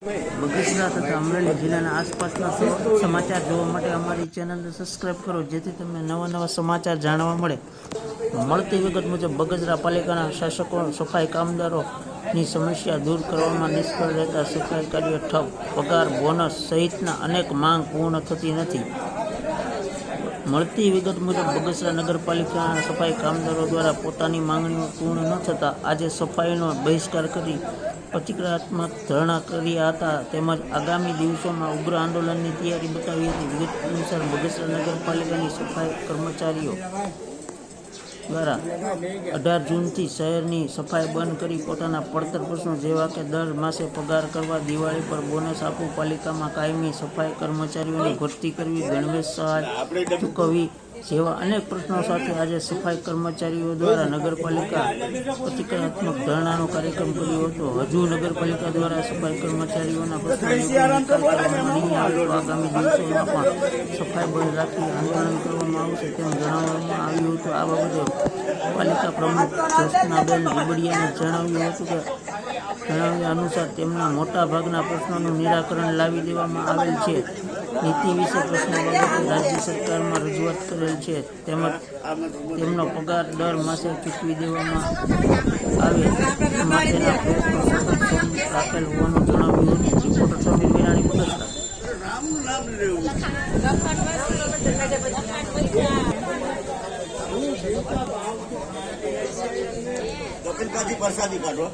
બગસરા તથા અમરેલી જિલ્લાના આસપાસના સમાચાર જોવા માટે અમારી ચેનલને સબસ્ક્રાઇબ કરો, જેથી તમને નવા સમાચાર જાણવા મળે. મળતી વિગત મુજબ બગસરા પાલિકાના શાસકો સફાઈ કામદારોની સમસ્યા દૂર કરવામાં નિષ્ફળ રહેતા સફાઈ કાર્ય ઠપ, પગાર, બોનસ સહિતના અનેક માંગ પૂર્ણ થતી નથી. મળતી વિગત મુજબ બગસરા નગરપાલિકાના સફાઈ કામદારો દ્વારા પોતાની માંગણીઓ પૂર્ણ ન થતાં આજે સફાઈનો બહિષ્કાર કરી પ્રતિક્રિયાત્મક ધરણા કર્યા હતા, તેમજ આગામી દિવસોમાં ઉગ્ર આંદોલનની તૈયારી બતાવી હતી. વિગત અનુસાર બગસરા નગરપાલિકાની સફાઈ કર્મચારીઓ દ્વારા 18 જૂનથી શહેરની સફાઈ બંધ કરી પોતાના પડતર પ્રશ્નો જેવા કે દર માસે પગાર કરવા, દિવાળી પર બોનસ આપવું, પાલિકામાં કાયમી સફાઈ કર્મચારીઓની ભરતી કરવી, ગણવેશ સહાય ચૂકવવી જેવા અનેક પ્રશ્નો સાથે આજે સફાઈ કર્મચારીઓ દ્વારા નગરપાલિકા પ્રતિક્રિયાત્મક ધરણાનો કાર્યક્રમ કર્યો હતો. હજુ નગરપાલિકા દ્વારા સફાઈ કર્મચારીઓના પ્રશ્નોનો નિકાલ કરવામાં નહીં આવે તો આગામી દિવસોમાં પણ સફાઈ બંધ રાખી આંદોલન કરવામાં આવશે તેમ જણાવવામાં આવ્યું હતું. આ બાબતે પાલિકા પ્રમુખ જ્યોત્સનાબેન રીબડિયાને જણાવ્યા અનુસાર તેમના મોટા ભાગના પ્રશ્નોનું નિરાકરણ લાવી દેવામાં આવેલ છે. નીતિ વિશે પ્રશ્નો બાબતે રાજ્ય સરકારમાં રજૂઆત કરેલ છે, તેમજ તેમનો પગાર દર માસે ચૂકવી દેવામાં આવે માટેના પ્રયત્નો સતત રાખેલ હોવાનું જણાવ્યું હતું. રિપોર્ટર સમીર વિરાણી, બગસરા. પ્રસાદી કાઢો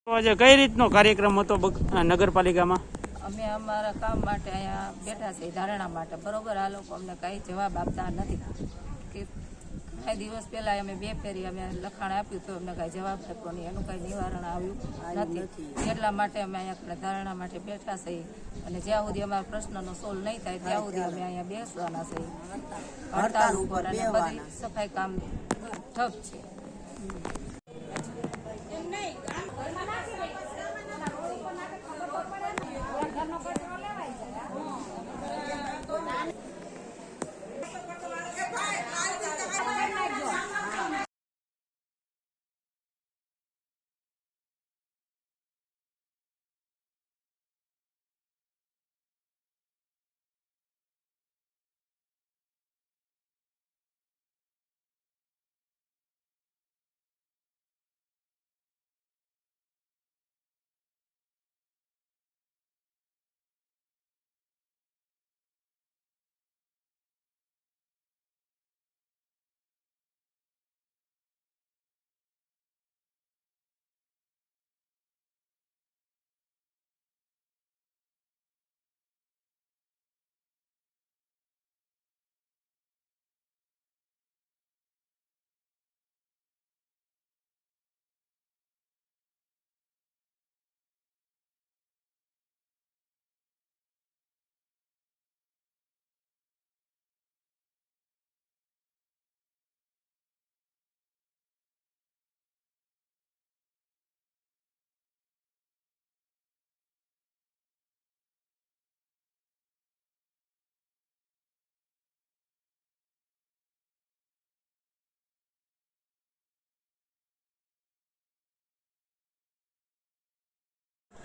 આજે કઈ રીતનો કાર્યક્રમ હતો નગરપાલિકામાં? અમે અમારા કામ માટે અહીંયા બેઠા છે, ધારણા માટે. બરોબર, આ લોકો અમને કાંઈ જવાબ આપતા નથી. કે કાંઈ દિવસ પહેલાં અમે 2 ફેરી અમે લખાણ આપ્યું તો અમને કાંઈ જવાબ આપ્યો નહીં, એનું કાંઈ નિવારણ આવ્યું નથી. એટલા માટે અમે અહીંયા ધારણા માટે બેઠા છીએ અને જ્યાં સુધી અમારા પ્રશ્નનો સોલ્વ નહીં થાય ત્યાં સુધી અમે અહીંયા બેસવાના છીએ હડતાલ ઉપર. અને બધી સફાઈ કામ ઠપ છે.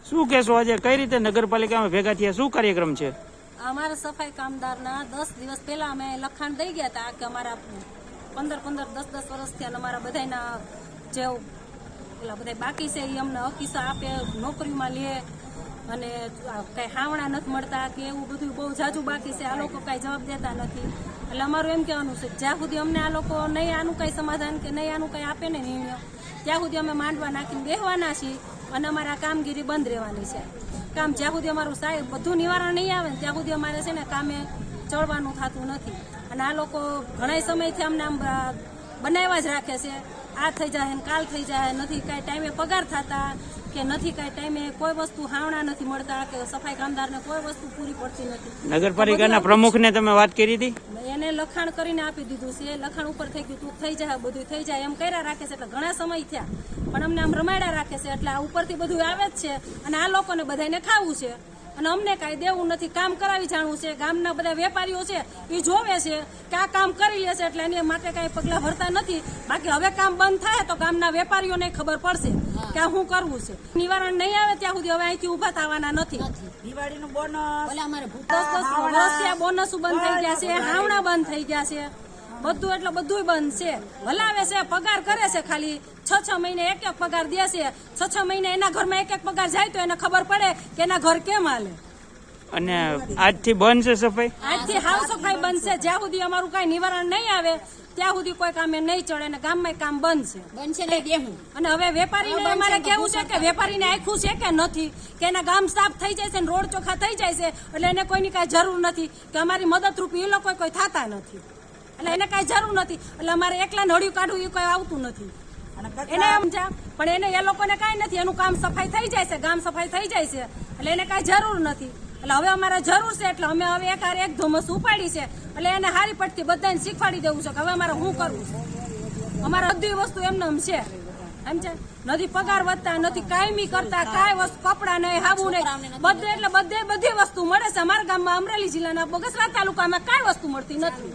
શું કહેશો, આજે કઈ રીતે નગરપાલિકામાં ભેગા થયા, શું કાર્યક્રમ છે? અમારા સફાઈ કામદારના 10 દિવસ પહેલા અમે લખાણ દઈ ગયા હતા કે અમારા 15-10 વર્ષથી અમારા બધાના જે પેલા બધા બાકી છે એ અમને હકીસા આપે, નોકરીમાં લે અને કઈ હાવણા નથી મળતા કે એવું બધું બહુ જાજુ બાકી છે. આ લોકો કઈ જવાબ દેતા નથી. એટલે અમારું એમ કહેવાનું છે જ્યાં સુધી અમને આ લોકો નહીં આનું કઈ સમાધાન કે નહીં આનું કઈ આપે ને નિર્ણય, ત્યાં સુધી અમે માંડવા નાખીને બેસવાના છીએ અને અમારા કામગીરી બંધ રહેવાની છે. કામ જ્યાં સુધી અમારું સાહેબ બધું નિવારણ નહીં આવે ને ત્યાં સુધી અમારે છે ને કામે ચડવાનું થતું નથી. અને આ લોકો ઘણા સમયથી અમને આમ બનાવ્યા જ રાખે છે. આ થઈ જાય ને કાલ થઈ જાય, નથી કાંઈ ટાઈમે પગાર થતા કે નથી કાંઈ ટાઈમે કોઈ વસ્તુ હાવણા નથી મળતા કે સફાઈ કામદારને કોઈ વસ્તુ પૂરી પડતી નથી. નગરપાલિકાના પ્રમુખને તમે વાત કરી હતી? એને લખાણ કરીને આપી દીધું છે. લખાણ ઉપર થઈ ગયું, તું થઈ જાય, બધું થઈ જાય એમ કર્યા રાખે છે. એટલે ઘણા સમય થયા પણ અમને આમ રમાડ્યા રાખે છે. એટલે આ ઉપરથી બધું આવે જ છે અને આ લોકોને બધાને ખાવું છે અને અમને કાંઈ દેવું નથી. કામ કરાવી જાણવું છે. ગામના બધા વેપારીઓ છે એ જોવે છે કે આ કામ કરી લે છે એટલે એની માટે કાંઈ પગલાં ભરતા નથી. બાકી હવે કામ બંધ થાય તો ગામના વેપારીઓને ખબર પડશે કે આ શું કરવું છે. નિવારણ નહીં આવે ત્યાં સુધી હવે અહીંથી ઊભા થવાના નથી. દિવાળીનું બોનસ 10 વર્ષથી બોનસ બંધ થઈ ગયા છે, હાવણા બંધ થઈ ગયા છે, બધું એટલે બધું બંધ છે. હલાવે છે, પગાર કરે છે, ખાલી 6 મહિને એક પગાર દે છે. 6 મહિને એના ઘરમાં એક પગાર જાય તો એને ખબર પડે કે એના ઘર કેમ હાલે. અને આજથી બંધ છે સફાઈ? આજથી હાવ સફાઈ બંધ છે. જ્યાં સુધી અમારું કઈ નિવારણ નહીં આવે ત્યાં સુધી કોઈ કામે નહીં ચડે અને ગામમાં કામ બંધ છે. અને હવે વેપારીને અમારે કેવું છે કે વેપારીને આખું છે કે નથી કે એના ગામ સાફ થઈ જાય છે ને રોડ ચોખ્ખા થઈ જાય છે એટલે એને કોઈની કાંઈ જરૂર નથી કે અમારી મદદરૂપ એ લોકો કોઈ થતા નથી એટલે એને કાંઈ જરૂર નથી. એટલે અમારે એકલા નળિયું કાઢવું એ કોઈ આવતું નથી એને સમજા. પણ એને એ લોકોને કાંઈ નથી, એનું કામ સફાઈ થઈ જાય છે, ગામ સફાઈ થઈ જાય છે એટલે એને કાંઈ જરૂર નથી. એટલે હવે અમારે જરૂર છે એટલે અમે હવે એક ધુમ્મસ ઉપાડી છે એટલે એને હારી પડતી બધાને શીખવાડી દેવું છે કે હવે અમારે શું કરવું છે. અમારે બધી વસ્તુ એમને છે એમ છે, નથી પગાર વધતા, નથી કાયમી કરતા, કાંઈ વસ્તુ કપડા નહીં, હાબુ નહીં, બધે એટલે બધી વસ્તુ મળે છે. અમારા ગામમાં અમરેલી જિલ્લાના બગસરા તાલુકામાં કાંઈ વસ્તુ મળતી નથી.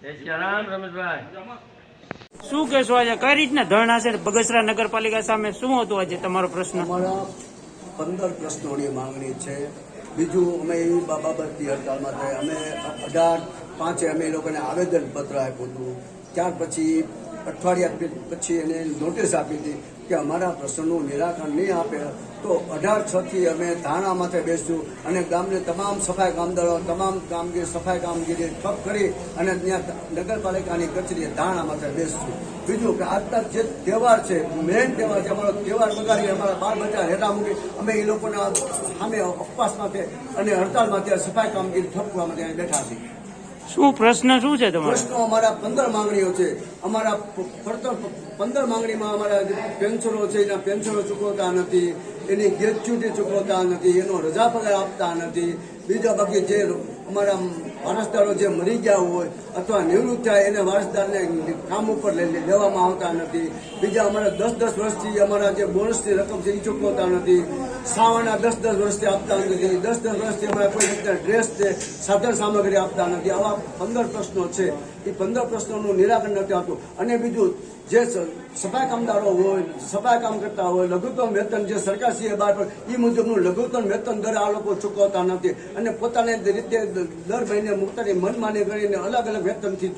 જય શ્રી રામ રમેશભાઈ. શું કહેશો આજે કઈ રીતના ધરણા છે બગસરા નગરપાલિકા સામે શું હતું આજે તમારો પ્રશ્ન? અમારા 15 પ્રશ્નોની માંગણી છે. બીજું અમે એ બાબતની હડતાલમાં થઈ. અમે 18/5 અમે એ લોકોને આવેદનપત્ર આપ્યું હતું. ત્યાર પછી અઠવાડિયા પછી એને નોટિસ આપી હતી કે અમારા પ્રશ્નનું નિરાકરણ નહીં આપે તો 18/6 અમે ધારણા માથે બેસશું અને ગામને તમામ સફાઈ કામદારો તમામ સફાઈ કામગીરી ઠપ કરી અને ત્યાં નગરપાલિકાની કચેરીએ ધારણા માથે બેસશું. બીજું કે આજના જે તહેવાર છે, મેઇન તહેવાર છે, અમારો તહેવાર બગાડી અમારા બાળ બચ્ચા હેઠા મૂકી અમે એ લોકોના સામે ઉપવાસ માટે અને હડતાલ માટે સફાઈ કામગીરી ઠપવા માટે અહીં બેઠા છીએ. શું પ્રશ્ન શું છે તમારો? પ્રશ્નો અમારા 15 માંગણીઓ છે. અમારા 15 માંગણીમાં અમારા પેન્શનો છે એના પેન્શનો ચૂકવતા નથી, એની ગ્રેચ્યુટી ચૂકવતા નથી, એનો રજા પગાર આપતા નથી. બીજા બાકી જે અમારા વારસદારો જે મરી ગયા હોય અથવા નિવૃત્ત થાય એને વારસદારને કામ ઉપર લેવામાં આવતા નથી. બીજા અમારા 10-10 વર્ષથી અમારા જે બોનસની રકમ છે એ ચૂકવતા નથી. સાવાના 10-10 વર્ષથી આપતા નથી. 10-10 વર્ષથી અમારા કોઈ રીતે ડ્રેસ છે, સાધન સામગ્રી આપતા નથી. આવા 15 પ્રશ્નો છે. એ 15 પ્રશ્નોનું નિરાકરણ નથી આવતું. અને બીજું જે સફાઈ કામદારો હોય, સફાઈ કામ કરતા હોય, લઘુત્તમ વેતન જે સરકારશ્રીએ બહાર પડે એ મુજબનું લઘુત્તમ વેતન દર આ લોકો ચૂકવતા નથી અને પોતાની રીતે દર મહિને મુક્તની મનમાની કરીને અલગ અલગ વેતનથી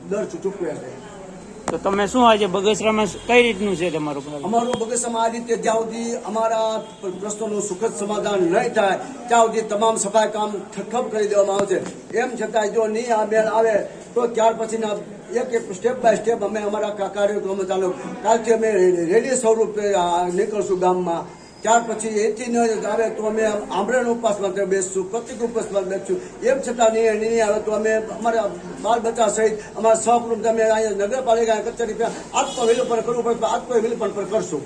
દર ચૂકવે છે. તો તમે શું આજે બગસરામાં કઈ રીતનું છે તમારું? અમારું બગસરામાં આ રીતે જ્યાં સુધી અમારા પ્રશ્નોનું સુખદ સમાધાન નહીં થાય ત્યાં સુધી તમામ સફાઈ કામ ઠપ કરી દેવામાં આવશે. એમ છતાં જો નહીં આ મેળ આવે તો ત્યાર પછીના એક સ્ટેપ બાય સ્ટેપ અમે અમારા કાર્યક્રમો ચાલુ. કાલથી અમે રેલી સ્વરૂપે નીકળશું ગામમાં. ત્યાર પછી એથી ન આવે તો અમે આમરણ ઉપવાસ માટે બેસશું, પ્રતિક ઉપવાસ માટે બેસશું. એમ છતાં નહીં આવે તો અમે અમારા બાળ બચ્ચા સહિત અમારા સહકુટુંબ અમે અહીંયા નગરપાલિકા કચેરી આત્મવિલોપન કરવું પડે તો આત્મવિલોપન પણ કરશું.